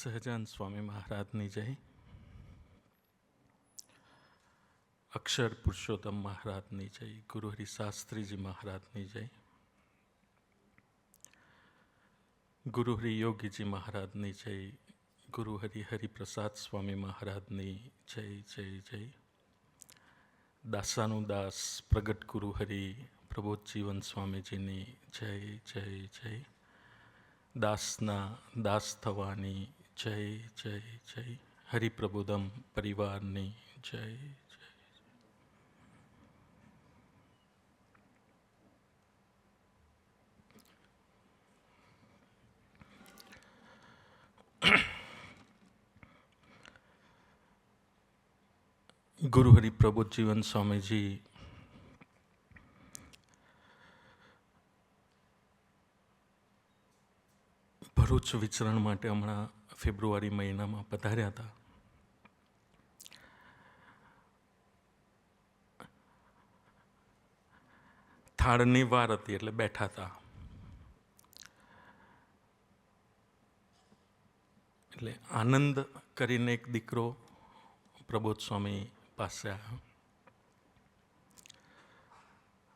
સહજાન સ્વામી મહારાજની જય, અક્ષર પુરુષોત્તમ મહારાજની જય, ગુરુહરિ શાસ્ત્રીજી મહારાજની જય, ગુરુહરિ યોગીજી મહારાજની જય, ગુરુહરિ હરિપ્રસાદ સ્વામી મહારાજની જય જય જય, દાસાનું દાસ પ્રગટ ગુરુહરિ પ્રબોધજીવન સ્વામીજીની જય જય જય, દાસના દાસ થવાની જય જય જય, હરિપ્રબોધમ પરિવારની જય જય. ગુરુહરિ પ્રબોધજીવન સ્વામીજી ભરૂચ વિચરણ માટે હમણાં ફેબ્રુઆરી મહિનામાં પધાર્યા હતા. થાળની વાર હતી એટલે બેઠા હતા. એટલે આનંદ કરીને એક દીકરો પ્રબોધ સ્વામી પાસે આવ્યો.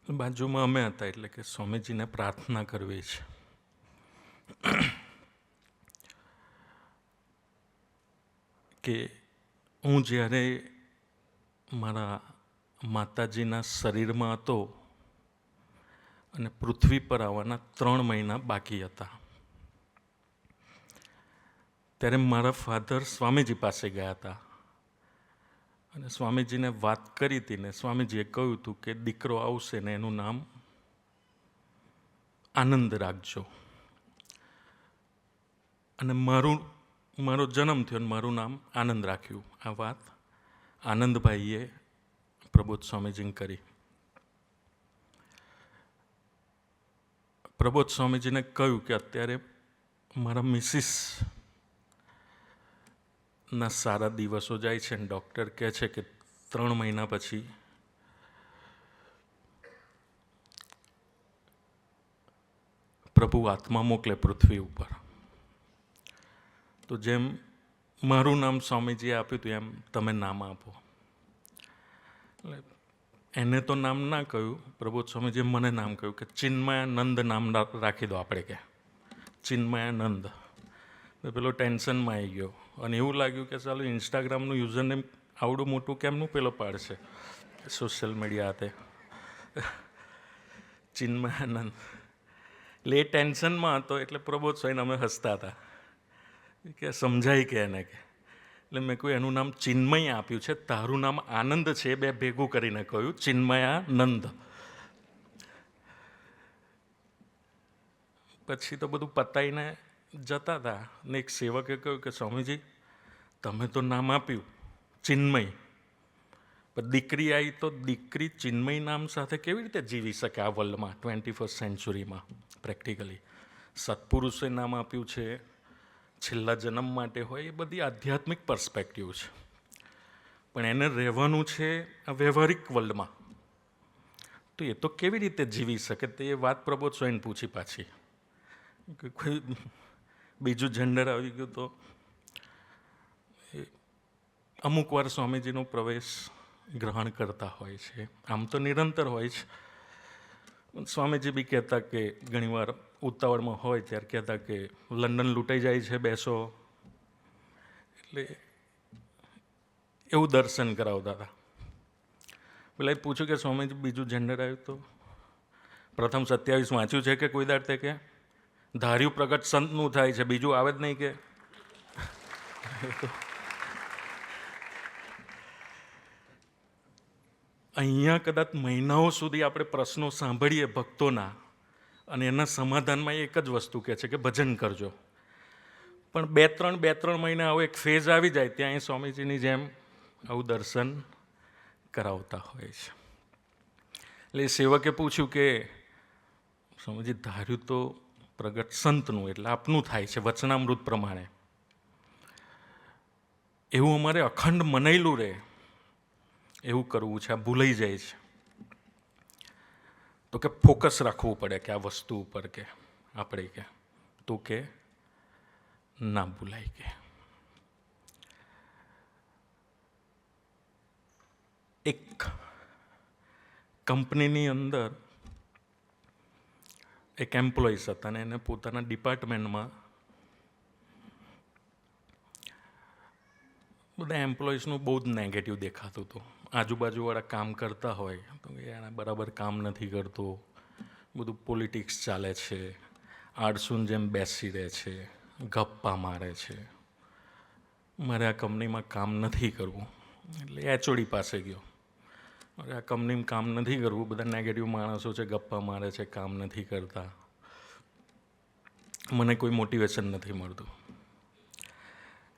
બાજુમાં અમે હતા એટલે કે સ્વામીજીને પ્રાર્થના કરવી છે. કે હું જ્યારે મારા માતાજીના શરીરમાં હતો અને પૃથ્વી પર આવવાના 3 મહિના બાકી હતા, ત્યારે મારા ફાધર સ્વામીજી પાસે ગયા હતા અને સ્વામીજીને વાત કરી હતી ને સ્વામીજીએ કહ્યું હતું કે દીકરો આવશે ને એનું નામ આનંદ રાખજો. અને મારો જન્મ થયો અને મારું નામ આનંદ રાખ્યું. આ વાત આનંદભાઈએ પ્રબોધ સ્વામીજીને કરી. પ્રબોધ સ્વામીજીને કહ્યું કે અત્યારે મારા મિસિસ ના સારા દિવસો જાય છે અને ડૉક્ટર કહે છે કે 3 મહિના પછી પ્રભુ આત્મા મોકલે પૃથ્વી ઉપર. તો જેમ મારું નામ સ્વામીજીએ આપ્યું હતું એમ તમે નામ આપો. એટલે એને તો નામ ના કહ્યું, પ્રબોધ સ્વામીજીએ મને નામ કહ્યું કે ચિન્મયાનંદ નામ રાખી દો આપણે, કે ચિન્મયાનંદ. તો પેલો ટેન્શનમાં આવી ગયો અને એવું લાગ્યું કે ચાલો ઇન્સ્ટાગ્રામનું યુઝરનેમ આવડું મોટું કેમનું પેલો પાડશે સોશિયલ મીડિયા હાથે, ચિન્મયાનંદ. એટલે એ ટેન્શનમાં હતો એટલે પ્રબોધ સ્વામીને અમે હસતા હતા કે સમજાય કે એને કે. એટલે મેં કહ્યું એનું નામ ચિન્મય આપ્યું છે, તારું નામ આનંદ છે, બે ભેગું કરીને કહ્યું ચિન્મયાનંદ. પછી તો બધું પતાવીને જતા હતા ને એક સેવકે કહ્યું કે સ્વામીજી તમે તો નામ આપ્યું ચિન્મય, પણ દીકરી આવી તો દીકરી ચિન્મય નામ સાથે કેવી રીતે જીવી શકે આ વર્લ્ડમાં 21st સેન્ચુરીમાં? પ્રેક્ટિકલી સત્પુરુષે નામ આપ્યું છે, છેલ્લા જન્મ માટે હોય, એ બધી આધ્યાત્મિક પર્સપેક્ટિવ છે. પણ એને રહેવાનું છે આ વ્યવહારિક વર્લ્ડમાં, તો એ તો કેવી રીતે જીવી શકે? તો એ વાત પ્રબોધ સ્વામીને પૂછી પાછી કે કોઈ બીજું જેન્ડર આવી ગયું તો અમુક વાર સ્વામીજીનો પ્રવેશ ગ્રહણ કરતા હોય છે. આમ તો નિરંતર હોય છે. સ્વામીજી બી કહેતા કે ઘણીવાર ઉતાવળમાં હોય ત્યારે કહેતા કે લંડન લૂંટાઈ જાય છે, બેસો. એટલે એવું દર્શન કરાવતા હતા. પેલા પૂછ્યું કે સ્વામીજી બીજું જેન્ડર આવ્યું તો પ્રથમ 27 વાંચ્યું છે કે કોઈ દાડતે કે ધાર્યું પ્રગટ સંતનું થાય છે, બીજું આવે જ નહીં કે? અહીંયા કદાચ મહિનાઓ સુધી આપણે પ્રશ્નો સાંભળીએ ભક્તોના અને એના સમાધાનમાં એક જ વસ્તુ કહે છે કે ભજન કરજો. પણ 2-3 મહિના આવો એક ફેઝ આવી જાય ત્યાં સ્વામીજીની જેમ આવું દર્શન કરાવતા હોય છે. એટલે એ સેવકે પૂછ્યું કે સ્વામીજી ધાર્યું તો પ્રગટ સંતનું એટલે આપનું થાય છે વચનામૃત પ્રમાણે, એવું અમારે અખંડ મનાયેલું રહે એવું કરવું છે, આ ભૂલાઈ જાય છે. તો કે ફોકસ રાખવું પડે કે આ વસ્તુ ઉપર કે આપણે કે તું કે ના ભૂલાય કે. એક કંપનીની અંદર એક એમ્પ્લોઈઝ હતા અને એને પોતાના ડિપાર્ટમેન્ટમાં બધા એમ્પ્લોઈઝનું બહુ જ નેગેટિવ દેખાતું હતું. આજુબાજુવાળા કામ કરતા હોય તો એને બરાબર કામ નથી કરતો, બધું પોલિટિક્સ ચાલે છે, આળસુન જેમ બેસી રહે છે, ગપ્પા મારે છે. મારે આ કંપનીમાં કામ નથી કરવું. એટલે એચઓડી પાસે ગયો. મારે આ કંપનીમાં કામ નથી કરવું, બધા નેગેટિવ માણસો છે, ગપ્પા મારે છે, કામ નથી કરતા, મને કોઈ મોટિવેશન નથી મળતું.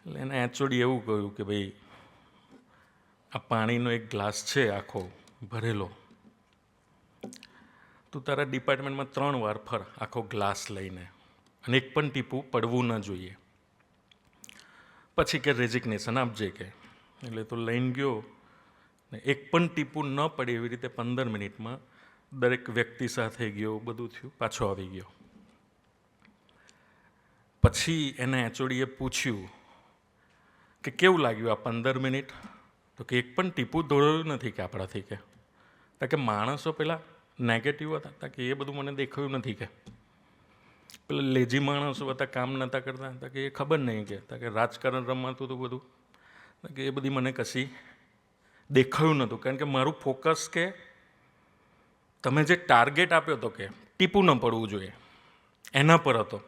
એટલે એને એચઓડી એવું કહ્યું કે ભાઈ આ પાણીનો એક ગ્લાસ છે આખો ભરેલો, તું તારા ડિપાર્ટમેન્ટમાં 3 વાર ફર આખો ગ્લાસ લઈને, અને એક પણ ટીપું પડવું ન જોઈએ, પછી કે રેઝિગ્નેશન આપજે કે. એટલે તો લઈને ગયો ને એક પણ ટીપું ન પડે એવી રીતે 15 મિનિટમાં દરેક વ્યક્તિ સાથે ગયો, બધું થયું, પાછો આવી ગયો. પછી એને એચઓડીએ પૂછ્યું કે કેવું લાગ્યું આ 15 મિનિટ? તો કે એક પણ ટીપું દોડ્યું નથી કે આપણાથી કે માણસો પેલા નેગેટિવ હતા કે એ બધું મને દેખાયું નથી કે પેલા લેજી માણસો હતા, કામ નહોતા કરતા કે એ ખબર નહીં કે રાજકારણ રમાતું હતું બધું, કે એ બધી મને કશી દેખાયું નહોતું. કારણ કે મારું ફોકસ કે તમે જે ટાર્ગેટ આપ્યો હતો કે ટીપું ન પડવું જોઈએ એના પર હતો.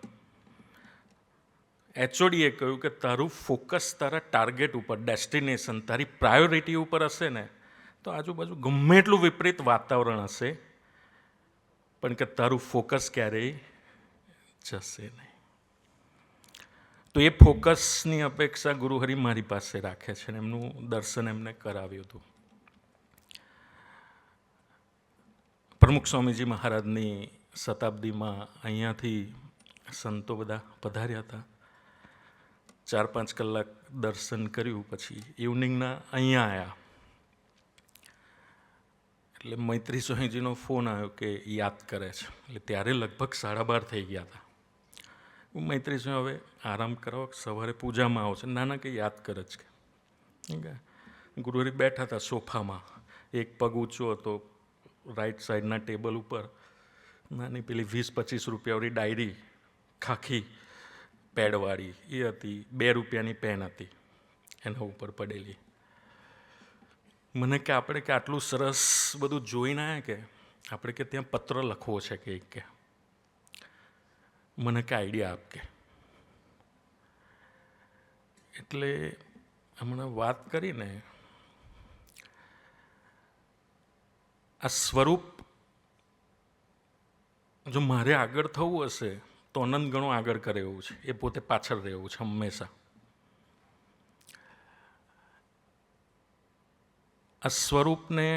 એચઓડીએ કહ્યું કે તારું ફોકસ તારા ટાર્ગેટ ઉપર, ડેસ્ટિનેશન, તારી પ્રાયોરિટી ઉપર હશે ને તો આજુબાજુ ગમે એટલું વિપરીત વાતાવરણ હશે પણ કે તારું ફોકસ ક્યારેય જશે નહીં. તો એ ફોકસની અપેક્ષા ગુરુહરિ મારી પાસે રાખે છે ને એમનું દર્શન એમને કરાવ્યું હતું. પ્રમુખ સ્વામીજી મહારાજની શતાબ્દીમાં અહીંયાથી સંતો બધા પધાર્યા હતા. 4-5 કલાક દર્શન કર્યું પછી ઇવનિંગના અહીંયા આવ્યા. એટલે મૈત્રી સ્વામીજીનો ફોન આવ્યો કે યાદ કરે છે. એટલે ત્યારે લગભગ 12:30 થઈ ગયા હતા. મૈત્રી સ્વામી હવે આરામ કરાવો, સવારે પૂજામાં આવો છે. નાના કે યાદ કરે જ કે ગુરુહરિ બેઠા હતા સોફામાં, એક પગ ઊંચો હતો, રાઈટ સાઈડના ટેબલ ઉપર નાની પેલી 20-25 રૂપિયાવાળી ડાયરી ખાખી પેડવાળી એ હતી, 2 રૂપિયાની પેન હતી એના ઉપર પડેલી. મને કે આપણે કે આટલું સરસ બધું જોઈને આવ્યા કે આપણે કે ત્યાં પત્ર લખવો છે કે મને કે આઈડિયા આપ કે. એટલે હમણાં વાત કરીને આ સ્વરૂપ જો મારે આગળ થવું હશે તો અનંત ગણો આગળ કરે એવું છે, એ પોતે પાછળ રહેવું છે હંમેશા. આ સ્વરૂપને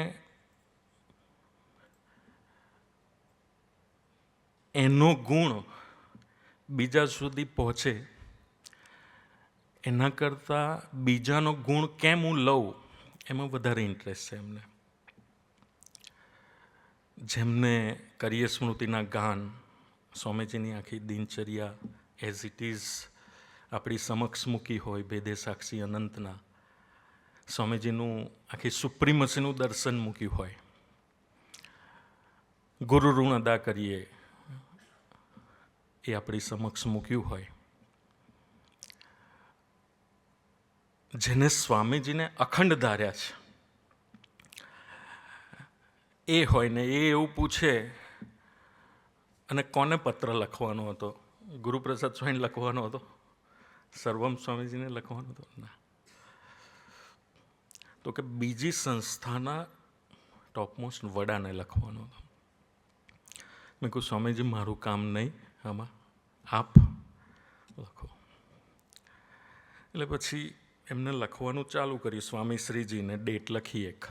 એનો ગુણ બીજા સુધી પહોંચે એના કરતાં બીજાનો ગુણ કેમ હું લઉં એમાં વધારે ઇન્ટરેસ્ટ છે એમને. જેમને કરીએ સ્મૃતિના ગાન, સ્વામીજીની આખી દિનચર્યા એઝ ઇટ ઇઝ આપણી સમક્ષ મૂકી હોય, ભેદે સાક્ષી અનંતના, સ્વામીજીનું આખી સુપ્રીમસીનું દર્શન મૂક્યું હોય, ગુરુ ઋણ અદા કરીએ એ આપણી સમક્ષ મૂક્યું હોય, જેને સ્વામીજીને અખંડ ધાર્યા છે એ હોય ને એ એવું પૂછે અને કોને પત્ર લખવાનો હતો? ગુરુપ્રસાદ સ્વામીને લખવાનો હતો? સર્વમ સ્વામીજીને લખવાનો હતો? ના. તો કે બીજી સંસ્થાના ટોપમોસ્ટ વડાને લખવાનો હતો. મેં કહ્યું સ્વામીજી મારું કામ નહીં આમાં, આપ લખો. એટલે પછી એમને લખવાનું ચાલુ કર્યું. સ્વામી શ્રીજીને ડેટ લખી એક.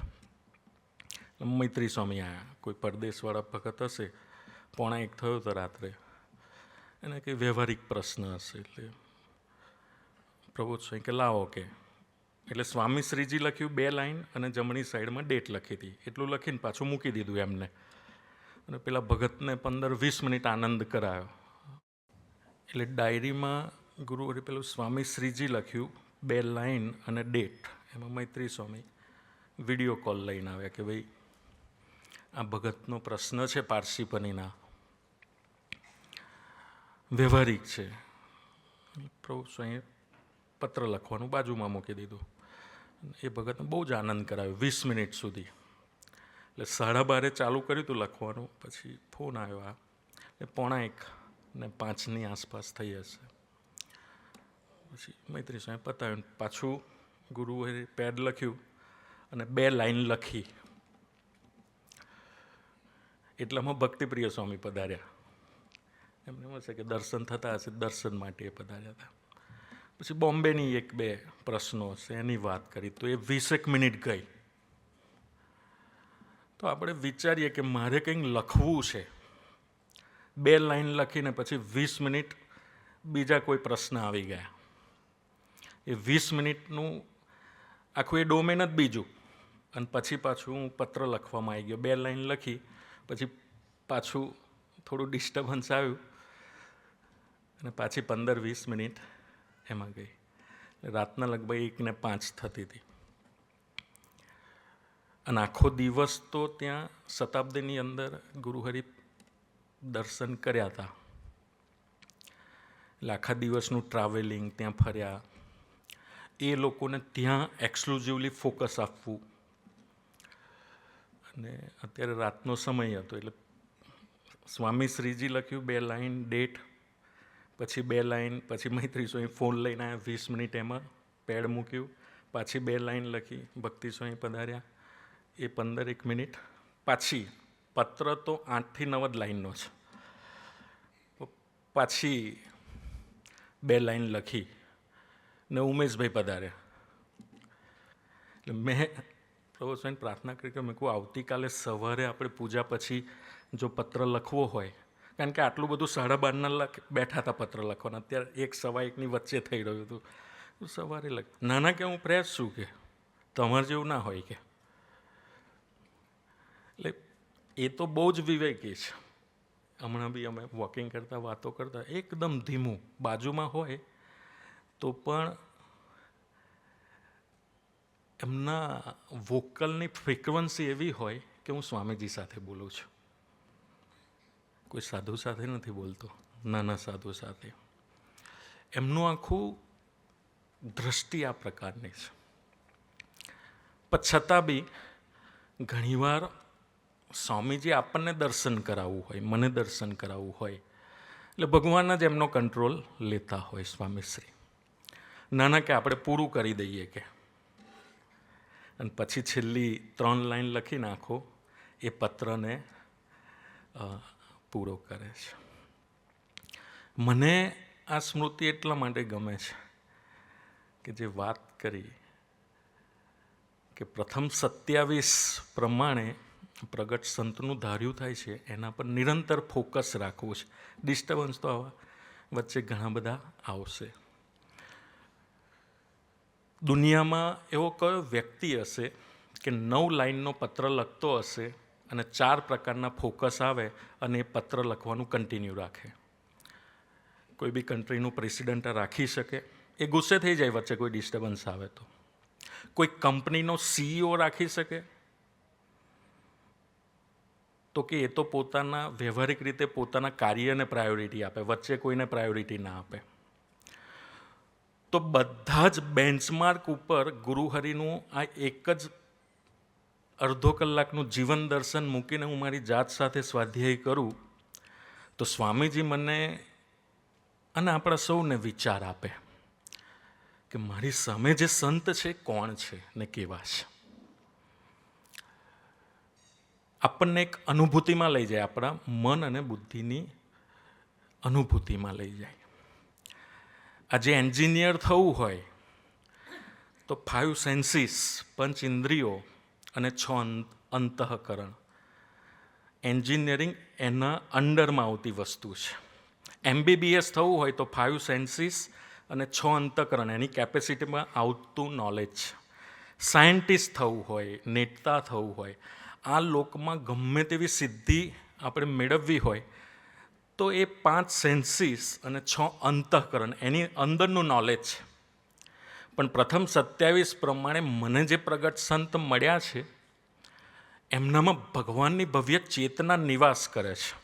મૈત્રી સ્વામી આવ્યા, કોઈ પરદેશવાળા ભગત હશે, 1:45 થયો હતો રાત્રે, એને કંઈ વ્યવહારિક પ્રશ્ન હશે. એટલે પ્રબોધ સ્વામી કે લાવો કે. એટલે સ્વામી શ્રીજી લખ્યું 2 લાઈન અને જમણી સાઈડમાં ડેટ લખી હતી. એટલું લખીને પાછું મૂકી દીધું એમને. અને પેલા ભગતને 15-20 મિનિટ આનંદ કરાયો. એટલે ડાયરીમાં ગુરુહરિ પેલું સ્વામી શ્રીજી લખ્યું 2 લાઈન અને ડેટ, એમાં મૈત્રી સ્વામી વિડીયો કોલ લઈને આવ્યા કે ભાઈ આ ભગતનો પ્રશ્ન છે પારસીપનીના, વ્યવહારિક છે. પ્રભુ સ્વામીએ પત્ર લખવાનું બાજુમાં મૂકી દીધું. એ ભગતને બહુ જ આનંદ કરાવ્યો 20 મિનિટ સુધી. એટલે 12:30 ચાલુ કર્યું હતું લખવાનું, પછી ફોન આવ્યો. આ એટલે 1:45 ને 5ની આસપાસ થઈ હશે. પછી મૈત્રી સ્વામી પતાવ્યું, પાછું ગુરુએ પેડ લખ્યું અને 2 લાઈન લખી. એટલામાં ભક્તિપ્રિય સ્વામી પધાર્યા. એમને એમ હશે કે દર્શન થતા હશે, દર્શન માટે એ પધાર્યા હતા. પછી બોમ્બેની 1-2 પ્રશ્નો હશે એની વાત કરી, તો એ 20 મિનિટ ગઈ. તો આપણે વિચારીએ કે મારે કંઈક લખવું છે, 2 લાઈન લખીને પછી 20 મિનિટ બીજા કોઈ પ્રશ્ન આવી ગયા. એ 20 મિનિટનું આખું એ ડોમેન જ બીજું. અને પછી પાછું હું પત્ર લખવામાં આવી ગયો, 2 લાઈન લખી, પછી પાછું થોડું ડિસ્ટર્બન્સ આવ્યું અને પાછી 15-20 મિનિટ એમાં ગઈ. રાતના લગભગ 1:05 થતી હતી. અને આખો દિવસ તો ત્યાં શતાબ્દીની અંદર ગુરુહરિ દર્શન કર્યા હતા. એટલે આખા દિવસનું ટ્રાવેલિંગ, ત્યાં ફર્યા, એ લોકોને ત્યાં એક્સક્લુઝિવલી ફોકસ આપવું. અને અત્યારે રાતનો સમય હતો એટલે સ્વામી શ્રીજી લખ્યું 2 લાઈન, ડેટ, પછી 2 લાઈન, પછી મૈત્રી સ્વામી ફોન લઈને આવ્યા, 20 મિનિટ એમાં પેડ મૂક્યું, પાછી 2 લાઈન લખી, ભક્તિ સ્વામી પધાર્યા, એ 15-1 મિનિટ, પાછી પત્ર તો 8 થી 9 જ લાઈનનો છે, પાછી 2 લાઈન લખી ને ઉમેશભાઈ પધાર્યા. એટલે મેં પ્રભુ સ્વામીને પ્રાર્થના કરી કે મેં કહું આવતીકાલે સવારે આપણે પૂજા પછી જો પત્ર લખવો હોય, કારણ કે આટલું બધું 12:30 બેઠા હતા પત્ર લખવાના, અત્યારે 1-1:15 વચ્ચે થઈ રહ્યું હતું, સવારે લખ. નાના કે હું પ્રયાસ છું કે તમારે જેવું ના હોય કે. એટલે એ તો બહુ જ વિવેકી છે. હમણાં બી અમે વોકિંગ કરતા વાતો કરતા, એકદમ ધીમું, બાજુમાં હોય તો પણ એમના વોકલની ફ્રિકવન્સી એવી હોય કે હું સ્વામીજી સાથે બોલું છું, કોઈ સાધુ સાથે નથી બોલતો, નાના સાધુ સાથે. એમનું આખું દૃષ્ટિ આ પ્રકારની છે. પણ છતાં બી ઘણીવાર સ્વામીજી આપણને દર્શન કરાવવું હોય, મને દર્શન કરાવવું હોય, એટલે ભગવાન જ એમનો કંટ્રોલ લેતા હોય સ્વામીશ્રી. નાના કે આપણે પૂરું કરી દઈએ કે, અને પછી છેલ્લી 3 લાઈન લખી નાખો, એ પત્રને પૂરો કરે છે. મને આ સ્મૃતિ એટલા માટે ગમે છે કે જે વાત કરી કે પ્રથમ 27 પ્રમાણે પ્રગટ સંતનું ધાર્યું થાય છે, એના પર નિરંતર ફોકસ રાખવું છે. ડિસ્ટર્બન્સ તો આવા વચ્ચે ઘણા બધા આવશે. દુનિયામાં એવો કયો વ્યક્તિ હશે કે 9 લાઈનનો પત્ર લખતો હશે અને 4 પ્રકારના ફોકસ આવે અને એ પત્ર લખવાનું કન્ટિન્યુ રાખે? કોઈ બી કન્ટ્રીનું પ્રેસિડેન્ટ રાખી શકે? એ ગુસ્સે થઈ જાય વચ્ચે કોઈ ડિસ્ટર્બન્સ આવે તો. કોઈ કંપનીનો CEO રાખી શકે? તો કે એ તો પોતાના વ્યવહારિક રીતે પોતાના કાર્યને પ્રાયોરિટી આપે, વચ્ચે કોઈને પ્રાયોરિટી ના આપે. તો બધા જ બેન્ચમાર્ક ઉપર ગુરુહરિનું આ એક જ અડધો કલાકનું જીવન દર્શન મૂકીને હું મારી જાત સાથે સ્વાધ્યાય કરું તો સ્વામીજી મને અને આપણા સૌને વિચાર આપે કે મારી સામે જે સંત છે કોણ છે ને કેવા છે. આપણને એક અનુભૂતિમાં લઈ જાય, આપણા મન અને બુદ્ધિની અનુભૂતિમાં લઈ જાય. આજે એન્જિનિયર થવું હોય તો 5 સેન્સીસ, 5 ઇન્દ્રિયો અને 6 અંતઃકરણ, એન્જિનિયરિંગ એના અંડરમાં આવતી વસ્તુ છે. MBBS થવું હોય તો 5 સેન્સીસ અને 6 અંતઃકરણ એની કેપેસિટીમાં આવતું નોલેજ છે. સાયન્ટિસ્ટ થવું હોય, નેતા થવું હોય, આ લોકમાં ગમે તેવી સિદ્ધિ આપણે મેળવવી હોય તો એ 5 સેન્સીસ અને 6 અંતઃકરણ એની અંદરનું નોલેજ છે. પણ પ્રથમ 27 પ્રમાણે મને જે પ્રગટ સંત મળ્યા છે એમનામાં ભગવાનની ભવ્ય ચેતના નિવાસ કરે છે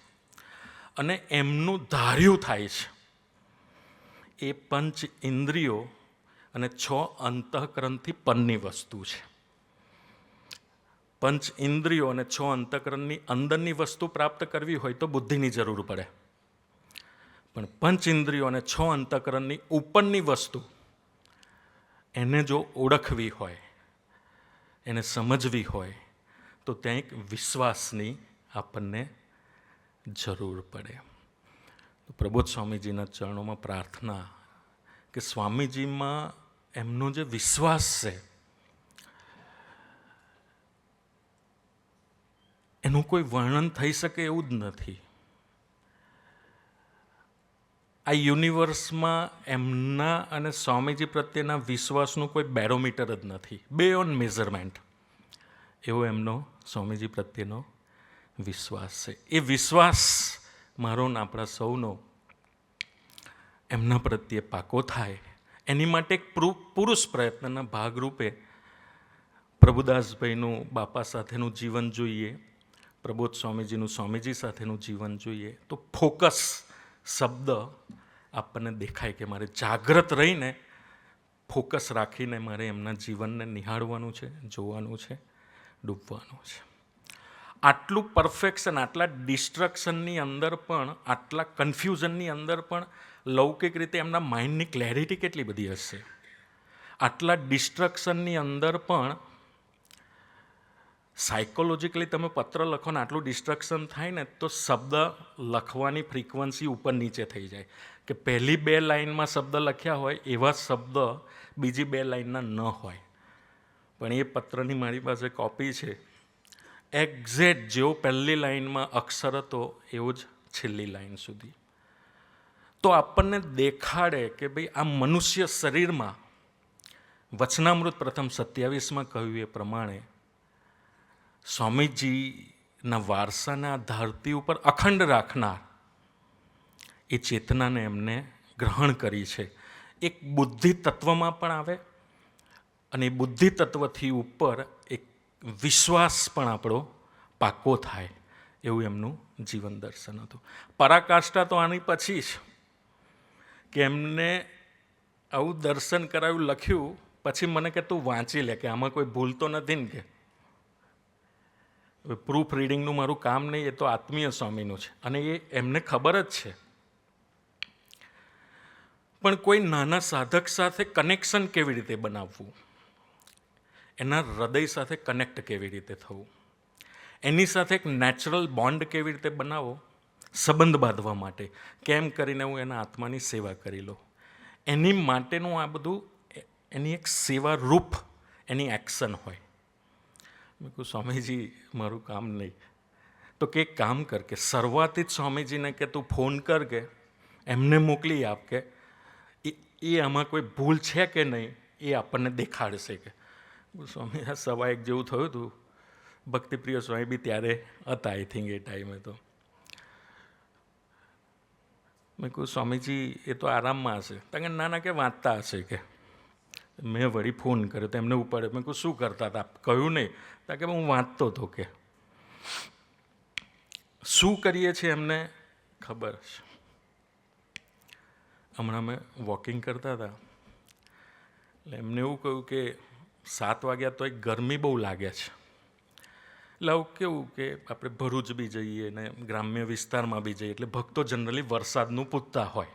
અને એમનું ધાર્યું થાય છે. એ 5 ઇન્દ્રિયો અને 6 અંતઃકરણથી પરની વસ્તુ છે. 5 ઇન્દ્રિયો અને 6 અંતઃકરણની અંદરની વસ્તુ પ્રાપ્ત કરવી હોય તો બુદ્ધિની જરૂર પડે, પણ 5 ઇન્દ્રિયો અને 6 અંતઃકરણની ઉપરની વસ્તુ એને જો ઓળખવી હોય, એને સમજવી હોય તો ત્યાં એક વિશ્વાસની આપણને જરૂર પડે. તો પ્રબોધ સ્વામીજીના ચરણોમાં પ્રાર્થના કે સ્વામીજીમાં એમનો જે વિશ્વાસ છે એનું કોઈ વર્ણન થઈ શકે એવું જ નથી. આ યુનિવર્સમાં એમના અને સ્વામીજી પ્રત્યેના વિશ્વાસનું કોઈ બેરોમીટર જ નથી, બિયોન્ડ મેઝરમેન્ટ એવો એમનો સ્વામીજી પ્રત્યેનો વિશ્વાસ છે. એ વિશ્વાસ મારો ને આપણા સૌનો એમના પ્રત્યે પાકો થાય એની માટે એક પુરુષ પ્રયત્નના ભાગરૂપે પ્રભુદાસભાઈનું બાપા સાથેનું જીવન જોઈએ, પ્રબોધ સ્વામીજીનું સ્વામીજી સાથેનું જીવન જોઈએ તો ફોકસ શબ્દ આપણને દેખાય કે મારે જાગ્રત રહીને ફોકસ રાખીને મારે એમના જીવનને નિહાળવાનું છે, જોવાનું છે, ડૂબવાનું છે. આટલું પરફેક્શન, આટલા ડિસ્ટ્રક્શનની અંદર પણ, આટલા કન્ફ્યુઝનની અંદર પણ લૌકિક રીતે એમના માઇન્ડની ક્લેરિટી કેટલી બધી હશે. આટલા ડિસ્ટ્રક્શનની અંદર પણ સાયકોલોજીકલી તમે પત્ર લખો ને આટલું ડિસ્ટ્રક્શન થાય ને તો શબ્દ લખવાની ફ્રીક્વન્સી ઉપર નીચે થઈ જાય કે પહેલી 2 લાઇનમાં શબ્દ લખ્યા હોય એવા શબ્દ બીજી 2 લાઇનના ન હોય. પણ એ પત્રની મારી પાસે કોપી છે. એક્ઝેક્ટ જેવો પહેલી લાઇનમાં અક્ષર હતો એવો જ છેલ્લી લાઇન સુધી. તો આપણને દેખાડે કે ભાઈ આ મનુષ્ય શરીરમાં વચનામૃત પ્રથમ 27માં કહ્યું એ પ્રમાણે સ્વામીજીના વારસાના ધરતી ઉપર અખંડ રાખનાર એ ચેતનાને એમને ગ્રહણ કરી છે. એક બુદ્ધિ તત્વમાં પણ આવે અને એ બુદ્ધિ તત્વથી ઉપર એક વિશ્વાસ પણ આપણો પાકો થાય એવું એમનું જીવન દર્શન હતું. પરાકાષ્ઠા તો આની પછી જ કે એમને આવું દર્શન કરાવ્યું, લખ્યું, પછી મને કે તું વાંચી લે કે આમાં કોઈ ભૂલ તો નથી ને. કે પ્રૂફ રીડિંગનું મારું કામ નહીં, એ તો આત્મીય સ્વામીનું છે અને એ એમને ખબર જ છે. પણ કોઈ નાના સાધક સાથે કનેક્શન કેવી રીતે બનાવવું, એના હૃદય સાથે કનેક્ટ કેવી રીતે થવું, એની સાથે એક નેચરલ બોન્ડ કેવી રીતે બનાવો સંબંધ બાંધવા માટે, કેમ કરીને હું એના આત્માની સેવા કરી લઉં, એની માટેનું આ બધું એની એક સેવા રૂપ એની એક્શન હોય. મેં કહું સ્વામીજી મારું કામ નહીં. તો કે એક કામ કર કે શરૂઆતી જ સ્વામીજીને કે તું ફોન કર કે એમને મોકલી આપ કે એ આમાં કોઈ ભૂલ છે કે નહીં એ આપણને દેખાડશે. કે સ્વામી આ 1:15 જેવું થયું હતું. ભક્તિપ્રિય સ્વામી બી ત્યારે હતા આઈ થિંક એ ટાઈમે. તો મેં કહું સ્વામીજી એ તો આરામમાં હશે. કારણ કે નાના કે વાંચતા હશે. કે મેં વળી ફોન કર્યો તો એમને ઉપાડ્યો. મેં કહું શું કરતા હતા, કહ્યું નહીં. કારણ કે હું વાંચતો હતો. કે શું કરીએ છીએ એમને ખબર છે. હમણાં અમે વોકિંગ કરતા હતા એટલે એમને એવું કહ્યું કે 7 વાગ્યા તો એક ગરમી બહુ લાગે છે. એટલે આવું કેવું કે આપણે ભરૂચ બી જઈએ ને ગ્રામ્ય વિસ્તારમાં બી જઈએ એટલે ભક્તો જનરલી વરસાદનું પૂછતા હોય.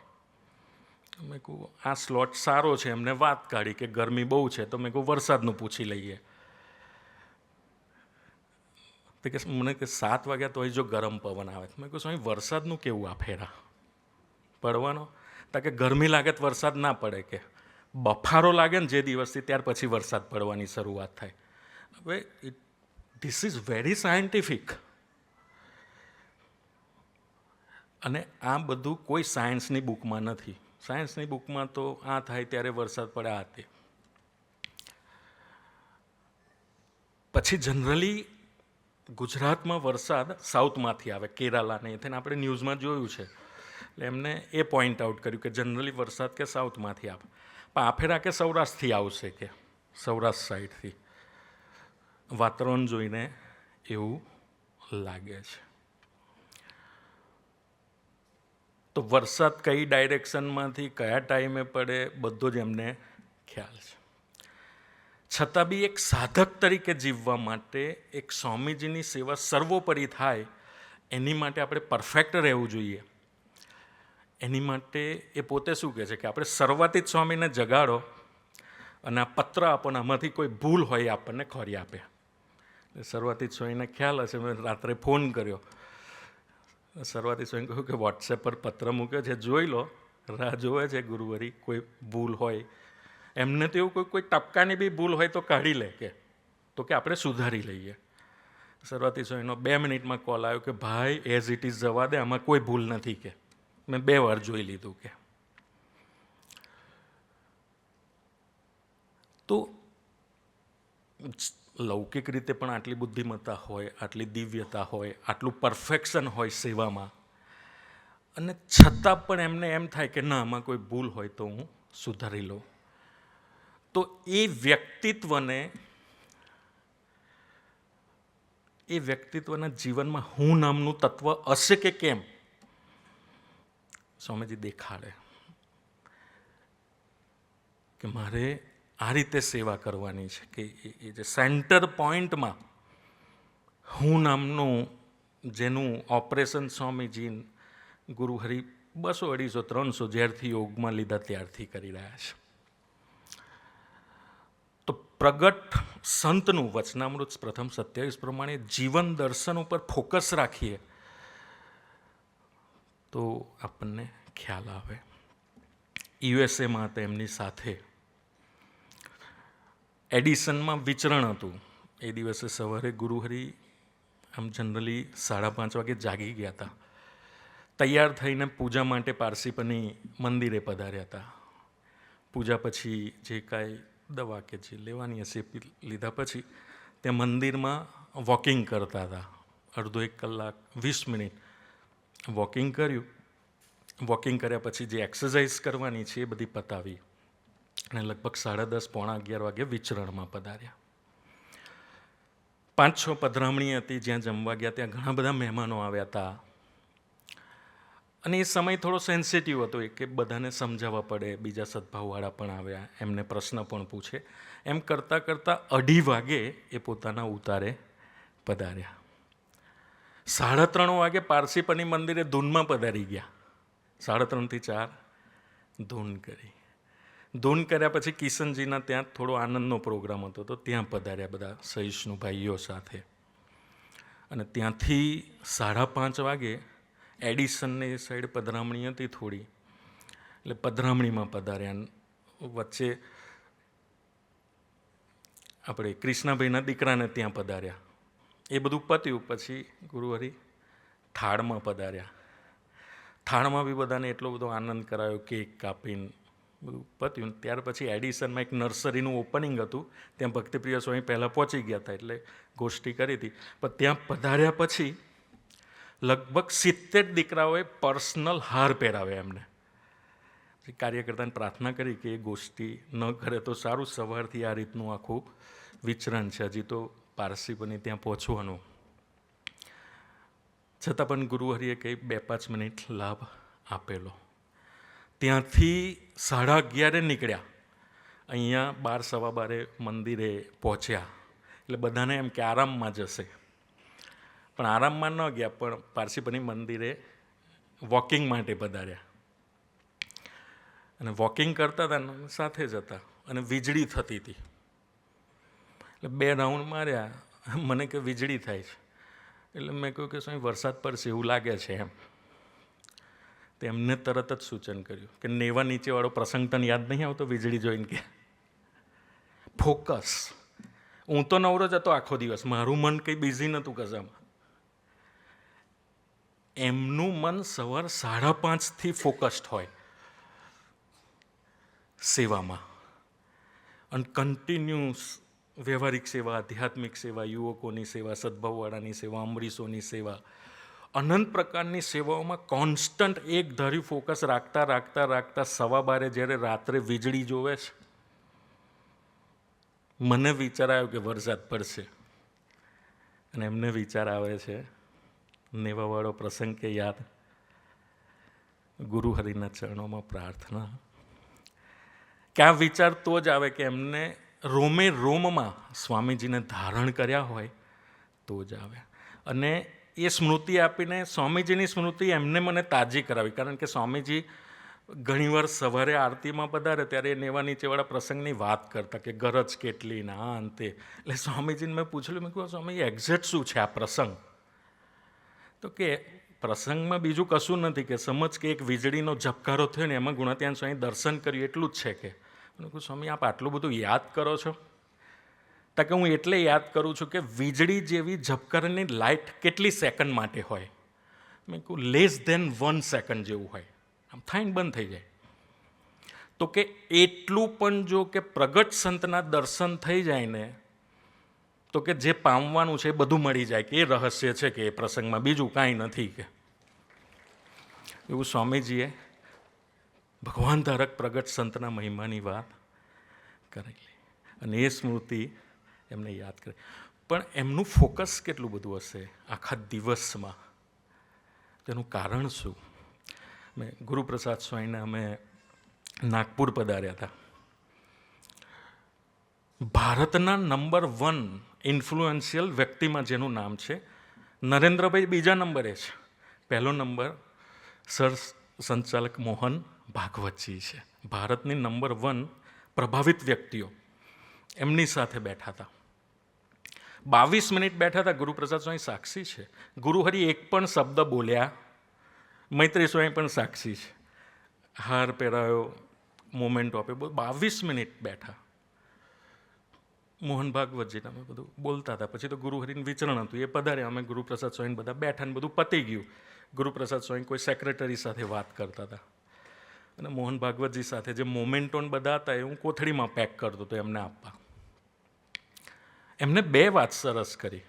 મેં કહું આ સ્લોટ સારો છે. એમને વાત કાઢી કે ગરમી બહુ છે તો મેં કહું વરસાદનું પૂછી લઈએ. તો કે મને કે 7 વાગ્યા તો જો ગરમ પવન આવે. મેં કહું સ્વામી વરસાદનું કેવું આ ફેરા પડવાનો? તો કે ગરમી લાગે તો વરસાદ ના પડે. કે બફારો લાગે ને જે દિવસથી ત્યાર પછી વરસાદ પડવાની શરૂઆત થાય. હવે ધીસ ઇઝ વેરી સાયન્ટિફિક. અને આ બધું કોઈ સાયન્સની બુકમાં નથી. સાયન્સની બુકમાં તો આ થાય ત્યારે વરસાદ પડે આ તે. પછી જનરલી ગુજરાતમાં વરસાદ સાઉથમાંથી આવે, કેરાલાને થઈને આપણે ન્યૂઝમાં જોયું છે. એટલે એમને એ પોઈન્ટ આઉટ કર્યું કે જનરલી વરસાદ કે સાઉથમાંથી આવે. પણ આફેરા કે સૌરાષ્ટ્રથી આવશે, કે સૌરાષ્ટ્ર સાઈડથી. વાતાવરણ જોઈને એવું લાગે છે. તો વરસાદ કઈ ડાયરેક્શનમાંથી કયા ટાઈમે પડે બધો જ એમને ખ્યાલ છે. છતાં બી એક સાધક તરીકે જીવવા માટે, એક સ્વામીજીની સેવા સર્વોપરી થાય એની માટે આપણે પરફેક્ટ રહેવું જોઈએ. એની માટે એ પોતે શું કહે છે કે આપણે શરૂઆતી જ સ્વામીને જગાડો અને આ પત્ર આપણને આમાંથી કોઈ ભૂલ હોય આપણને ખોરી આપે. શરૂઆતી જ સ્વામીને ખ્યાલ હશે. મેં રાત્રે ફોન કર્યો, શરૂઆતી સ્વામી કહ્યું કે વોટ્સએપ પર પત્ર મૂક્યો છે, જોઈ લો, રાહ જોવે છે ગુરુવરી, કોઈ ભૂલ હોય. એમને તો એવું કોઈ ટપકાની બી ભૂલ હોય તો કાઢી લે, કે તો કે આપણે સુધારી લઈએ. શરૂઆતી સ્વામીનો 2 મિનિટમાં કોલ આવ્યો કે ભાઈ એઝ ઇટ ઇઝ જવા દે, આમાં કોઈ ભૂલ નથી, કે મેં 2 વાર જોઈ લીધું. કે તો લૌકિક રીતે પણ આટલી બુદ્ધિમત્તા હોય, આટલી દિવ્યતા હોય, આટલું પરફેક્શન હોય સેવામાં, અને છતાં પણ એમને એમ થાય કે ના, આમાં કોઈ ભૂલ હોય તો હું સુધારી લઉં. તો એ વ્યક્તિત્વના જીવનમાં હું નામનું તત્વ હશે કે કેમ, સ્વામીજી દેખાડે કે મારે આ રીતે સેવા કરવાની છે કે એ જે સેન્ટર પોઈન્ટમાં હું નામનું, જેનું ઓપરેશન સ્વામીજી ગુરુહરિ 200, 250, 300 જ્યારથી યોગમાં લીધા ત્યારથી કરી રહ્યા છે. તો પ્રગટ સંતનું વચનામૃત પ્રથમ 27 પ્રમાણે જીવન દર્શન ઉપર ફોકસ રાખીએ તો આપણને ખ્યાલ આવે. યુએસએમાં હતા, એમની સાથે એડિસનમાં વિચરણ હતું. એ દિવસે સવારે ગુરુહરિ આમ જનરલી 5:30 વાગે જાગી ગયા હતા. તૈયાર થઈને પૂજા માટે પારસીપની મંદિરે પધાર્યા હતા. પૂજા પછી જે કાંઈ દવા કે જે લેવાની હશે લીધા પછી ત્યાં મંદિરમાં વોકિંગ કરતા હતા. અડધો 1 કલાક 20 મિનિટ વોકિંગ કર્યું. વોકિંગ કર્યા પછી જે એક્સરસાઇઝ કરવાની છે એ બધી પતાવી અને લગભગ 10:30, 11:15 વાગે વિચરણમાં પધાર્યા. 5-6 પધરામણી હતી. જ્યાં જમવા ગયા ત્યાં ઘણા બધા મહેમાનો આવ્યા હતા અને એ સમય થોડો સેન્સિટિવ હતો, કે બધાને સમજાવવા પડે. બીજા સદભાવવાળા પણ આવ્યા, એમને પ્રશ્ન પણ પૂછે. એમ કરતાં કરતાં 2:30 વાગે એ પોતાના ઉતારે પધાર્યા. 3:30 વાગે પારસીપની મંદિરે ધૂનમાં પધારી ગયા. 3:30 થી 4 ધૂન કરી. ધૂન કર્યા પછી કિશનજીના ત્યાં થોડો આનંદનો પ્રોગ્રામ હતો, તો ત્યાં પધાર્યા બધા સહિષ્ણુ ભાઈઓ સાથે. અને ત્યાંથી 5:30 વાગે એડિસનની સાઈડ પધરામણી હતી થોડી, એટલે પધરામણીમાં પધાર્યા. વચ્ચે આપણે કૃષ્ણાભાઈના દીકરાને ત્યાં પધાર્યા. એ બધું પત્યું પછી ગુરુહરિ થાળમાં પધાર્યા. થાળમાં બી બધાને એટલો બધો આનંદ કરાયો, કેક કાપીને બધું પત્યું. ત્યાર પછી એડિસનમાં એક નર્સરીનું ઓપનિંગ હતું, ત્યાં ભક્તિપ્રિય સ્વામી પહેલાં પહોંચી ગયા હતા, એટલે ગોષ્ઠી કરી હતી. પણ ત્યાં પધાર્યા પછી લગભગ 70 દીકરાઓએ પર્સનલ હાર પહેરાવ્યા એમને. કાર્યકર્તાને પ્રાર્થના કરી કે એ ગોષ્ઠી ન કરે તો સારું, સવારથી આ રીતનું આખું વિચરણ છે, હજી તો પારસીપની ત્યાં પહોંચવાનું. છતાં પણ ગુરુહરિએ કંઈ 2-5 મિનિટ લાભ આપેલો. ત્યાંથી 11:30 નીકળ્યા. અહીંયા 12-12 મંદિરે પહોંચ્યા. એટલે બધાને એમ કે આરામમાં જશે, પણ આરામમાં ન ગયા, પણ પારસીપની મંદિરે વોકિંગ માટે પધાર્યા. અને વોકિંગ કરતા હતા, સાથે જ હતા, અને વીજળી થતી હતી. એટલે 2 રાઉન્ડ માર્યા. મને કે વીજળી થાય છે, એટલે મેં કહ્યું કે સ્વામી વરસાદ પડશે એવું લાગે છે એમ. તો એમને તરત જ સૂચન કર્યું કે નેવા નીચેવાળો પ્રસંગ તને યાદ નહીં આવતો વીજળી જોઈને? કે ફોકસ. હું તો નવરો જ હતો આખો દિવસ, મારું મન કંઈ બિઝી નહોતું કશામાં. એમનું મન સવાર 5:30થી ફોકસ્ડ હોય સેવામાં, અને કન્ટિન્યુઅસ વ્યવહારિક સેવા, આધ્યાત્મિક સેવા, યુવકોની સેવા, સદભાવવાળાની સેવા, અમરીશોની સેવા, અનંત પ્રકારની સેવાઓમાં કોન્સ્ટન્ટ એક ધાર્યું ફોકસ રાખતા રાખતા રાખતા 12:15 જ્યારે રાત્રે વીજળી જોવે છે, મને વિચાર આવ્યો કે વરસાદ પડશે, અને એમને વિચાર આવે છે નેવાવાળો પ્રસંગ કે યાદ, ગુરુ હરિના ચરણોમાં પ્રાર્થના, કે આ વિચાર તો જ આવે કે એમને રોમે રોમમાં સ્વામીજીને ધારણ કર્યા હોય તો જ આવે. અને એ સ્મૃતિ આપીને સ્વામીજીની સ્મૃતિ એમને મને તાજી કરાવી, કારણ કે સ્વામીજી ઘણીવાર સવારે આરતીમાં પધારે ત્યારે એ નેવા નીચેવાળા પ્રસંગની વાત કરતા કે ગરજ કેટલી ને આ અંતે. એટલે સ્વામીજીને મેં પૂછેલું, મેં કહ્યું સ્વામી એક્ઝેક્ટ શું છે આ પ્રસંગ? તો કે પ્રસંગમાં બીજું કશું નથી, કે સમજ કે એક વીજળીનો ઝબકારો થયો ને એમાં ગુણાત્યાન સ્વામી દર્શન કર્યું એટલું જ છે. કે મેં કહ્યું સ્વામી આપ આટલું બધું યાદ કરો છો? તો કે હું એટલે યાદ કરું છું કે વીજળી જેવી ઝબકારાની લાઇટ કેટલી સેકન્ડ માટે હોય? મેં કહ્યું લેસ ધેન 1 સેકન્ડ જેવું હોય, આમ થાઈને બંધ થઈ જાય. તો કે એટલું પણ જો કે પ્રગટ સંતના દર્શન થઈ જાય ને તો કે જે પામવાનું છે એ બધું મળી જાય, કે એ રહસ્ય છે કે એ પ્રસંગમાં, બીજું કાંઈ નથી. કે એવું સ્વામીજીએ ભગવાન ધારક પ્રગટ સંતના મહિમાની વાત કરેલી, અને એ સ્મૃતિ એમને યાદ કરી. પણ એમનું ફોકસ કેટલું બધું હશે આખા દિવસમાં, તેનું કારણ શું? મેં ગુરુપ્રસાદ સ્વામીને અમે નાગપુર પધાર્યા હતા. ભારતના નંબર 1 ઇન્ફ્લુએન્શિયલ વ્યક્તિમાં જેનું નામ છે, નરેન્દ્રભાઈ બીજા નંબરે છે, પહેલો નંબર સર સંચાલક મોહન ભાગવતજી છે. ભારતની નંબર 1 પ્રભાવિત વ્યક્તિઓ એમની સાથે બેઠા હતા. 22 મિનિટ બેઠા હતા. ગુરુપ્રસાદ સ્વામી સાક્ષી છે. ગુરુહરિ એક પણ શબ્દ બોલ્યા, મૈત્રી સ્વામી પણ સાક્ષી છે, હાર પહેરાયો, મોમેન્ટો આપ્યો, 22 મિનિટ બેઠા. મોહન ભાગવતજીને અમે બધું બોલતા હતા. પછી તો ગુરુહરિનું વિચરણ હતું, એ પધાર્યા, અમે ગુરુપ્રસાદ સ્વામી બધા બેઠા ને બધું પતી ગયું. ગુરુપ્રસાદ સ્વામી કોઈ સેક્રેટરી સાથે વાત કરતા હતા, અને મોહન ભાગવતજી સાથે જે મોમેન્ટોન બધા હતા એ હું કોથળીમાં પેક કરતો હતો એમને આપવા. એમને 2 વાત સરસ કરી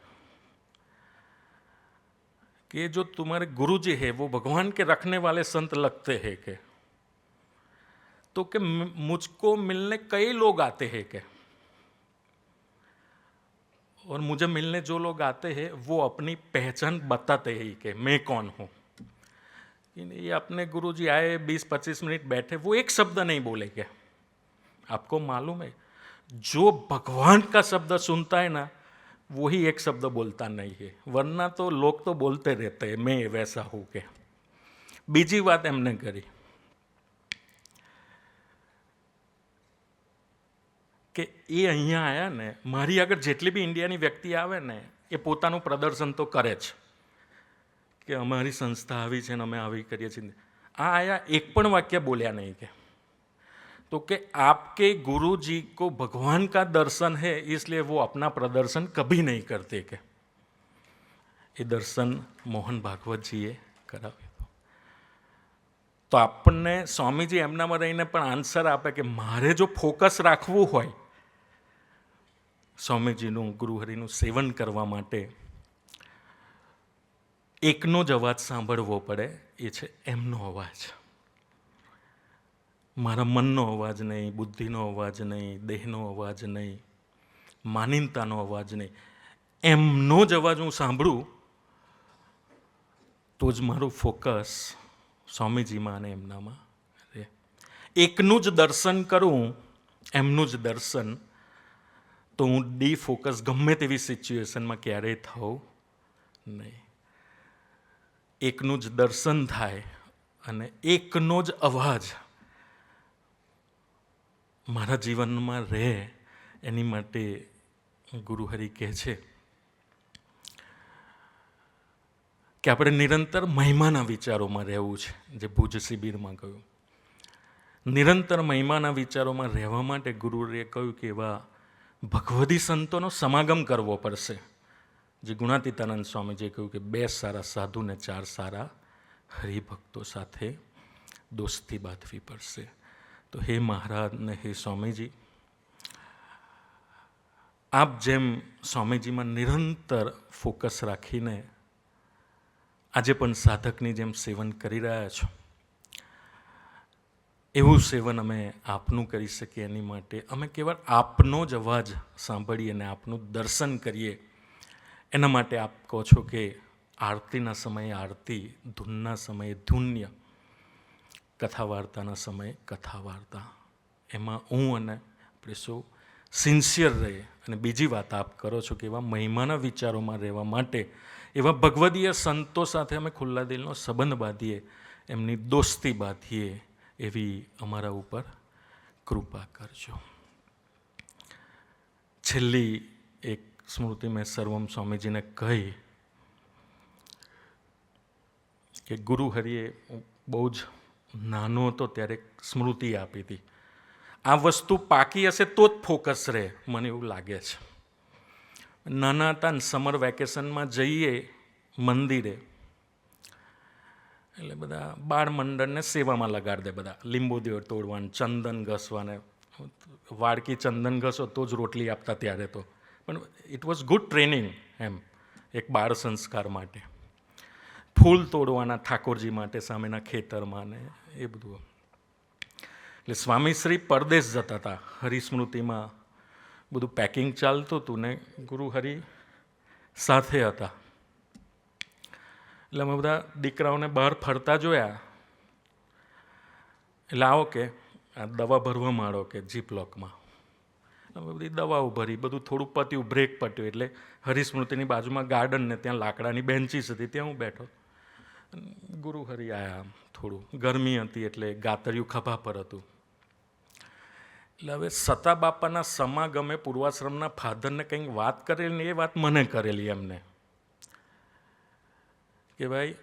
कि जो तुम्हारे गुरुजी है वो भगवान के रखने वाले संत लगते हैं के, तो कि मुझको मिलने कई लोग आते हैं के, और मुझे मिलने जो लोग आते हैं वो अपनी पहचान बताते हैं कि मैं कौन हूँ. ये अपने गुरुजी आए 20-25 मिनट बैठे, वो एक शब्द नहीं बोले क्या? आपको मालूम है जो भगवान का शब्द सुनता है ना वही एक शब्द बोलता नहीं है, वरना तो लोग तो बोलते रहते हैं मैं वैसा हूँ के. બીજી વાત એમને કરી કે એ અહીંયા આવ્યા ને, મારી આગળ જેટલી બી ઇન્ડિયાની વ્યક્તિ આવે ને એ પોતાનું પ્રદર્શન તો કરે જ કે અમારી સંસ્થા આવી છે ને અમે આવી કરીએ છીએ. આ આયા એક પણ વાક્ય બોલ્યા નહીં કે, तो कि आपके गुरुजी को भगवान का दर्शन है इसलिए वो अपना प्रदर्शन कभी नहीं करते. के ये दर्शन मोहन भागवतजीए કરાવ્યું. તો આપણને સ્વામીજી એમનામાં રહીને પણ આન્સર આપે કે મારે જો ફોકસ રાખવું હોય સ્વામીજીનું ગુરુહરિનું સેવન કરવા માટે, એકનો જ અવાજ સાંભળવો પડે, એ છે એમનો અવાજ. મારા મનનો અવાજ નહીં, બુદ્ધિનો અવાજ નહીં, દેહનો અવાજ નહીં, માનીનતાનો અવાજ નહીં, એમનો જ અવાજ હું સાંભળું તો જ મારું ફોકસ સ્વામીજીમાં અને એમનામાં રહે. એકનું જ દર્શન કરું, એમનું જ દર્શન, તો હું ડીફોકસ ગમે તેવી સિચ્યુએશનમાં ક્યારેય થઉં નહીં. એકનું જ દર્શન થાય અને એકનો જ અવાજ મારા જીવનમાં રહે, એની માટે ગુરુહરિ કહે છે કે આપણે નિરંતર મહિમાના વિચારોમાં રહેવું છે. જે ભુજ શિબિરમાં કહ્યું, નિરંતર મહિમાના વિચારોમાં રહેવા માટે ગુરુએ કહ્યું કે એવા ભગવદી સંતોનો સમાગમ કરવો પડશે. જે ગુણાતીતાનંદ સ્વામીજીએ કહ્યું કે 2 સારા સાધુ ને 4 સારા હરિભક્તો સાથે દોસ્તી બાંધવી પડશે. તો હે મહારાજ ને હે સ્વામીજી, આપ જેમ સ્વામીજીમાં નિરંતર ફોકસ રાખીને આજે પણ સાધકની જેમ સેવન કરી રહ્યા છો, એવું સેવન અમે આપનું કરી શકીએ એની માટે અમે કેવળ આપનો જ અવાજ સાંભળીએ અને આપનું દર્શન કરીએ. એના માટે આપ કહો છો કે આરતીના સમયે આરતી, ધૂનના સમયે ધૂન્ય, કથા વાર્તાના સમયે કથા વાર્તા. એમાં હું અને આપણે શું સિન્સિયર રહીએ. અને બીજી વાત આપ કરો છો કે એવા મહિમાના વિચારોમાં રહેવા માટે એવા ભગવદીય સંતો સાથે અમે ખુલ્લા દિલનો સંબંધ બાંધીએ, એમની દોસ્તી બાંધીએ, એવી અમારા ઉપર કૃપા કરજો. છેલ્લી એક સ્મૃતિ મેં સર્વમ સ્વામીજીને કહી કે ગુરુ હરિએ બહુ જ નાનો હતો ત્યારે સ્મૃતિ આપી હતી. આ વસ્તુ પાકી હશે તો જ ફોકસ રહે, મને એવું લાગે છે. નાના હતા ને સમર વેકેશનમાં જઈએ મંદિરે, એટલે બધા બાળ મંડળને સેવામાં લગાડી દે, બધા લીંબુ દેવ તોડવાને, ચંદન ઘસવાને. વાડકી ચંદન ઘસો તો જ રોટલી આપતા ત્યારે તો, પણ ઇટ વોઝ ગુડ ટ્રેનિંગ એમ, એક બાળ સંસ્કાર માટે. ફૂલ તોડવાના ઠાકોરજી માટે સામેના ખેતરમાં ને એ બધું. એટલે સ્વામીશ્રી પરદેશ જતા હતા, હરિસ્મૃતિમાં બધું પેકિંગ ચાલતું હતું ને ગુરુ હરિ સાથે હતા. એટલે અમે બધા દીકરાઓને બહાર ફરતા જોયા. એટલે આવો કે આ દવા ભરવા માંડો કે જીપલોકમાં. અમે બધી દવાઓ ભરી, બધું થોડું પત્યું, બ્રેક પત્યું. એટલે હરિસ્મૃતિની બાજુમાં ગાર્ડન ને ત્યાં લાકડાની બેન્ચીસ હતી, ત્યાં હું બેઠો. ગુરુ હરિ આયા. થોડું ગરમી હતી એટલે ગાતરિયું ખભા પર હતું. એટલે હવે સતા બાપાના સમાગમે પૂર્વાશ્રમના ફાધરને કંઈક વાત કરેલી ને એ વાત મને કરેલી એમને કે ભાઈ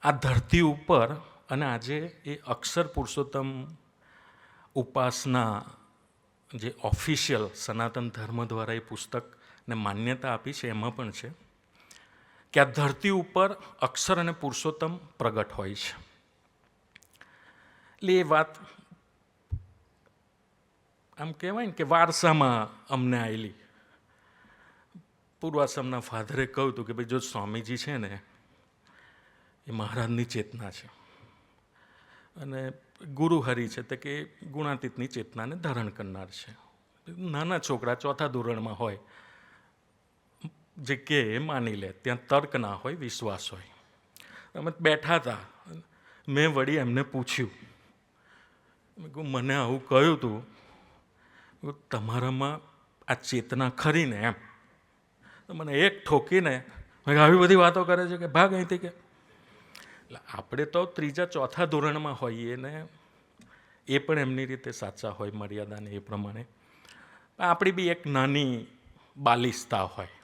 આ ધરતી ઉપર અને આજે એ અક્ષર પુરુષોત્તમ ઉપાસના જે ઓફિશિયલ સનાતન ધર્મ દ્વારા એ પુસ્તકને માન્યતા આપી છે એમાં પણ છે કે આ ધરતી ઉપર અક્ષર અને પુરુષોત્તમ પ્રગટ હોય છે. એટલે એ વાત આમ કહેવાય ને કે વારસામાં અમને આવેલી. પૂર્વાશ્રમના ફાધરે કહ્યું હતું કે ભાઈ જો સ્વામીજી છે ને એ મહારાજની ચેતના છે અને ગુરુ હરિ છે તે કે ગુણાતીતની ચેતનાને ધારણ કરનાર છે. નાના છોકરા ચોથા ધોરણમાં હોય, જે કે એ માની લે, ત્યાં તર્ક ના હોય, વિશ્વાસ હોય. અમે બેઠા હતા, મેં વળી એમને પૂછ્યું, મને આવું કહ્યું હતું, તમારામાં આ ચેતના ખરી ને એમ? મને એક ઠોકીને આવી બધી વાતો કરે છે કે ભાગ અહીંથી કે. એટલે આપણે તો ત્રીજા ચોથા ધોરણમાં હોઈએ ને એ પણ એમની રીતે સાચા હોય, મર્યાદાને એ પ્રમાણે. આપણી બી એક નાની બાલિશતા હોય.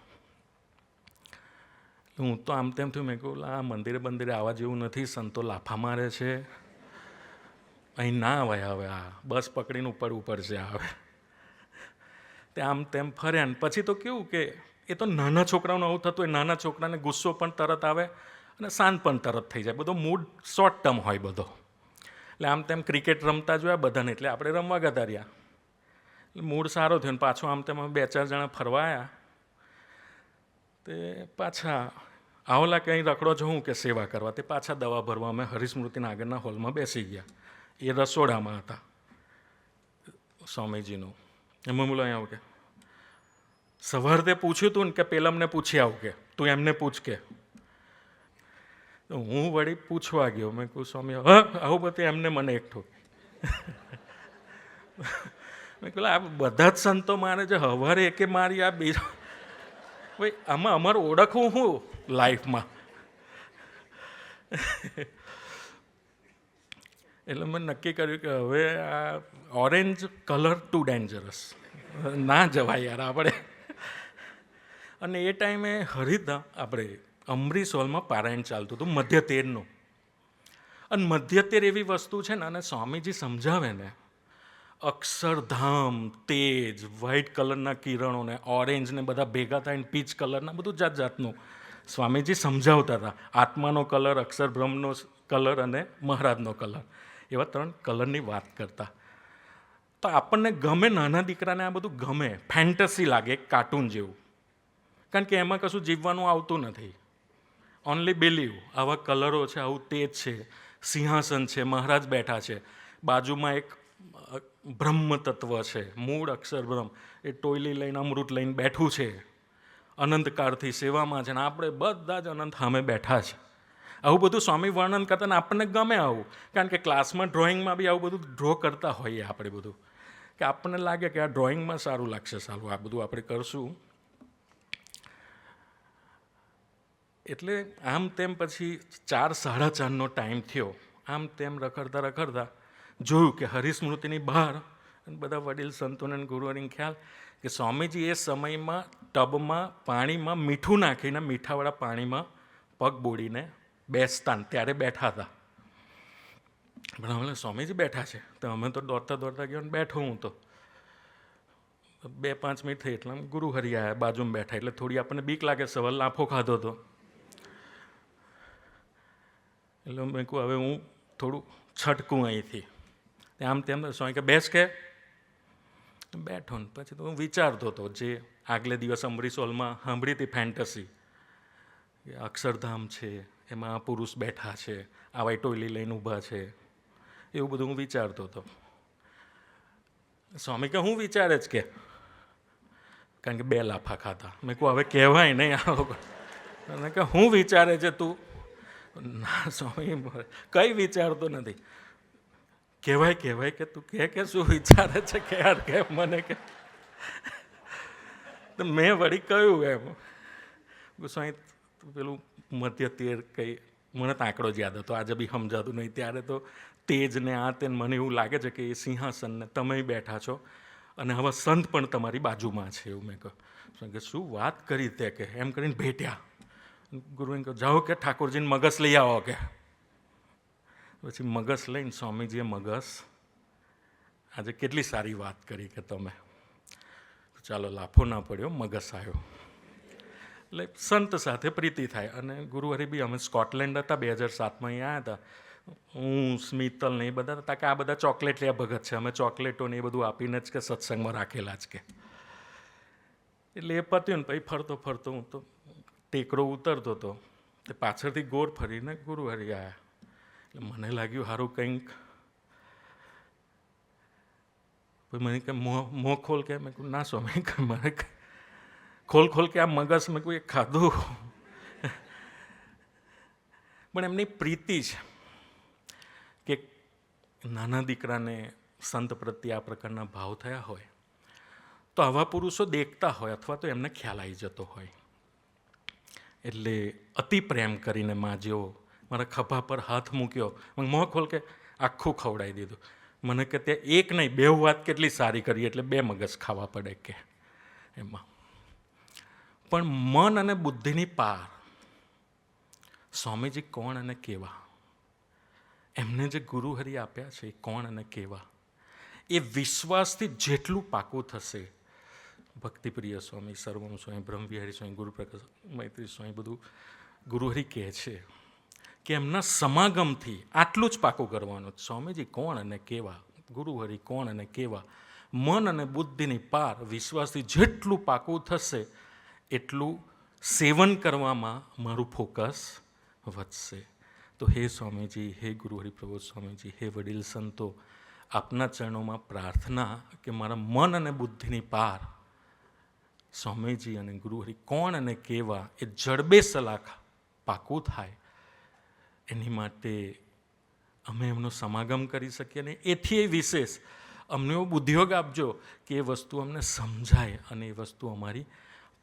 હું તો આમ તેમ થયું, મેં કહું આ મંદિરે બંદિરે આવવા જેવું નથી, સંતો લાફા મારે છે, અહીં ના આવે. હવે આ બસ પકડીને ઉપર છે હવે. તે આમ તેમ ફર્યા ને પછી તો કેવું કે એ તો નાના છોકરાઓને આવું થતું હોય, નાના છોકરાને ગુસ્સો પણ તરત આવે અને શાંત પણ તરત થઈ જાય. બધો મૂડ શોર્ટ ટર્મ હોય બધો. એટલે આમ તેમ ક્રિકેટ રમતા જોયા બધાને, એટલે આપણે રમવા ગતા રહ્યા. એટલે મૂડ સારો થયો ને પાછો આમ તેમ 2-4 જણા ફરવા આવ્યા. તે પાછા આવલા કંઈ રખડો છું કે સેવા કરવા, તે પાછા દવા ભરવા અમે હરિસ્મૃતિના આગળના હોલમાં બેસી ગયા. એ રસોડામાં હતા સ્વામીજીનું. એમાં બોલો અહીંયા આવું કે સવારે તે પૂછ્યું તું ને કે પેલા અમને પૂછી આવું કે તું એમને પૂછ કે. હું વળી પૂછવા ગયો. મેં કહું સ્વામી આવું બધું એમને મને એક ઠોકી. મેં કહ્યું આ બધા જ સંતો મારે છે, હવારે એકે મારી આ બીજો ભાઈ આમાં અમારું ઓળખવું શું લાઈફમાં? એટલે મેં નક્કી કર્યું કે હવે આ ઓરેન્જ કલર ટુ ડેન્જરસ, ના જવાય યાર આપણે. અને એ ટાઈમે હરિદા આપણે અમરીશ હોલમાં પારાયણ ચાલતું હતું મધ્ય તેરનું. અને મધ્ય તેર એવી વસ્તુ છે ને, અને સ્વામીજી સમજાવે ને, અક્ષરધામ, તેજ, વ્હાઇટ કલરના કિરણો ને ઓરેન્જ ને બધા ભેગા થાય ને પીચ કલરના, બધું જાત જાતનું સ્વામીજી સમજાવતા હતા. આત્માનો કલર, અક્ષરબ્રહ્મનો કલર અને મહારાજનો કલર, એવા 3 કલરની વાત કરતા. તો આપણને ગમે, નાના દીકરાને આ બધું ગમે, ફેન્ટસી લાગે, એક કાર્ટૂન જેવું. કારણ કે એમાં કશું જીવવાનું આવતું નથી. Only believe. આવા કલરો છે, આવું તેજ છે, સિંહાસન છે, મહારાજ બેઠા છે, બાજુમાં એક બ્રહ્મ તત્વ છે, મૂળ અક્ષર બ્રહ્મ, એ ટોયલી લઈને અમૃત લઈને બેઠું છે, અનંતકાળથી સેવામાં છે, ને આપણે બધા જ અનંત સામે બેઠા છે. આવું બધું સ્વામી વર્ણન કરતા ને આપણને ગમે આવું, કારણ કે ક્લાસમાં ડ્રોઈંગમાં બી આવું બધું ડ્રો કરતા હોઈએ આપણે બધું, કે આપણને લાગે કે આ ડ્રોઈંગમાં સારું લાગશે, સારું આ બધું આપણે કરશું. એટલે આમ તેમ પછી 4-4:30નો ટાઈમ થયો. આમ તેમ રખડતા રખડતા જોયું કે હરિસ્મૃતિની બહાર બધા વડીલ સંતોને ગુરુઓને ખ્યાલ કે સ્વામીજી એ સમયમાં ટબમાં પાણીમાં મીઠું નાખીને મીઠાવાળા પાણીમાં પગ બોળીને બેસતા ત્યારે બેઠા હતા. પણ અમે સ્વામીજી બેઠા છે તો અમે તો દોડતા દોડતા ગયો ને બેઠો. હું તો 2-5 મિનિટ થઈ એટલે ગુરુ હરિ આવ્યા, બાજુમાં બેઠા, એટલે થોડી આપણને બીક લાગે, સવાલ લાફો ખાધો હતો. એટલે મેં કહું હવે હું થોડું છટકું અહીંથી. આમ તેમ સ્વામી કે બેસ, કે બેઠો ને પછી તો હું વિચારતો હતો જે આગલે દિવસ અમરીશ હોલમાં સાંભળી હતી ફેન્ટસી, અક્ષરધામ છે, એમાં પુરુષ બેઠા છે, આવા ટોયલી લઈને ઊભા છે, એવું બધું હું વિચારતો હતો. સ્વામી કે હું વિચારે જ, કે કારણ કે 2 લાફા ખાતા. મેં કહું હવે કહેવાય નહીં આ લોકો. અને કે હું વિચારે છે તું? ના સ્વામી કંઈ વિચારતો નથી. કહેવાય કે તું કે શું વિચારે છે, કે યાર કે મને કે. તો મેં વળી કહ્યું એમ, સ્વામી પેલું મધ્ય તેર કંઈ મને તો આંકડો જ યાદ હતો, આજે બી સમજાતું નહીં. ત્યારે તો તેજ ને આ તે મને એવું લાગે છે કે એ સિંહાસનને તમે બેઠા છો અને હવે સંત પણ તમારી બાજુમાં છે, એવું મેં કહ્યું. કે શું વાત કરી તે, કે એમ કરીને ભેટ્યા. ગુરુએ કહ્યું જાઓ કે ઠાકોરજીને મગસ લઈ આવો, કે પછી મગસ લઈને સ્વામીજીએ મગસ, આજે કેટલી સારી વાત કરી કે તમે, ચાલો લાફો ના પડ્યો, મગસ આવ્યો. એટલે સંત સાથે પ્રીતિ થાય. અને ગુરુહરિ બી અમે સ્કોટલેન્ડ હતા 2007માં અહીંયા આવ્યા હતા. હું સ્મિતલ ને એ બધા હતા કે આ બધા ચોકલેટ લ્યા ભગત છે, અમે ચોકલેટો ને એ બધું આપીને જ કે સત્સંગમાં રાખેલા જ કે. એટલે એ પત્યું ને પછી ફરતો ફરતો હું તો ટેકરો ઉતરતો હતો, તે પાછળથી ગોળ ફરીને ગુરુહરિ આવ્યા. એટલે મને લાગ્યું સારું કંઈક, મને કે મોં ખોલ, કે મેં કહું ના સ્વામી કે મને ખોલ કે આ મગસ મેં કોઈ ખાધું. પણ એમની પ્રીતિ છે કે નાના દીકરાને સંત પ્રત્યે આ પ્રકારના ભાવ થયા હોય તો આવા પુરુષો દેખતા હોય અથવા તો એમને ખ્યાલ આવી જતો હોય. એટલે અતિ પ્રેમ કરીને માં જેવો મારા ખભા પર હાથ મૂક્યો, મોં ખોલ કે આખું ખવડાવી દીધું. મને કે તે એક નહીં 2 વાત કેટલી સારી કરી, એટલે 2 મગજ ખાવા પડે કે એમાં. પણ મન અને બુદ્ધિની પાર સ્વામીજી કોણ અને કેવા, એમને જે ગુરુહરિ આપ્યા છે એ કોણ અને કેવા, એ વિશ્વાસથી જેટલું પાકું થશે. ભક્તિપ્રિય સ્વામી, સર્વમ સ્વામી, બ્રહ્મવિહારી સ્વામી, ગુરુપ્રકાશ મૈત્રી સ્વામી, બધું ગુરુહરિ કહે છે કે એમના સમાગમથી આટલું જ પાકું કરવાનું. સ્વામીજી કોણ અને કેવા, ગુરુહરિ કોણ અને કેવા, મન અને બુદ્ધિની પાર વિશ્વાસથી જેટલું પાકું થશે એટલું સેવન કરવામાં મારું ફોકસ વધશે. તો હે સ્વામીજી, હે ગુરુહરિ પ્રબોધ સ્વામીજી, હે વડીલ સંતો, આપના ચરણોમાં પ્રાર્થના કે મારા મન અને બુદ્ધિની પાર સ્વામીજી અને ગુરુહરિ કોણ અને કેવા એ જડબે સલાખ પાકું થાય, એની માટે અમે એમનો સમાગમ કરી શકીએ. ને એથી એ વિશેષ અમને એવો બુદ્ધિયોગ આપજો કે એ વસ્તુ અમને સમજાય અને એ વસ્તુ અમારી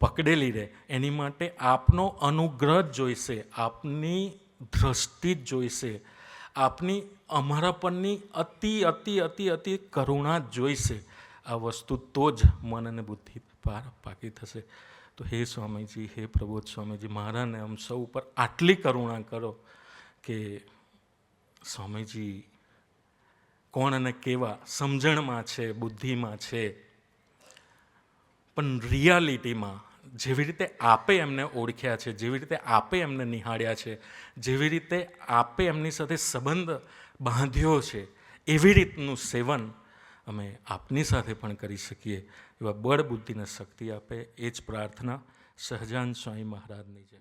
પકડેલી રહે. એની માટે આપનો અનુગ્રહ જ જોઈશે, આપની દ્રષ્ટિ જ જોઈશે, આપની અમારા પરની અતિ અતિ અતિ અતિ કરુણા જ જોઈશે. આ વસ્તુ તો જ મન અને બુદ્ધિ પાર પાકી થશે. તો હે સ્વામીજી, હે પ્રબોધ સ્વામીજી, મહારાજને આમ સૌ ઉપર આટલી કરુણા કરો કે સ્વામીજી કોણ અને કેવા સમજણમાં છે, બુદ્ધિમાં છે, પણ રિયાલિટીમાં જેવી રીતે આપે એમને ઓળખ્યા છે, જેવી રીતે આપે એમને નિહાળ્યા છે, જેવી રીતે આપે એમની સાથે સંબંધ બાંધ્યો છે, એવી રીતનું સેવન અમે આપની સાથે પણ કરી શકીએ એવા બળ બુદ્ધિને શક્તિ આપે, એ જ પ્રાર્થના. સહજાન સ્વામી મહારાજની જય.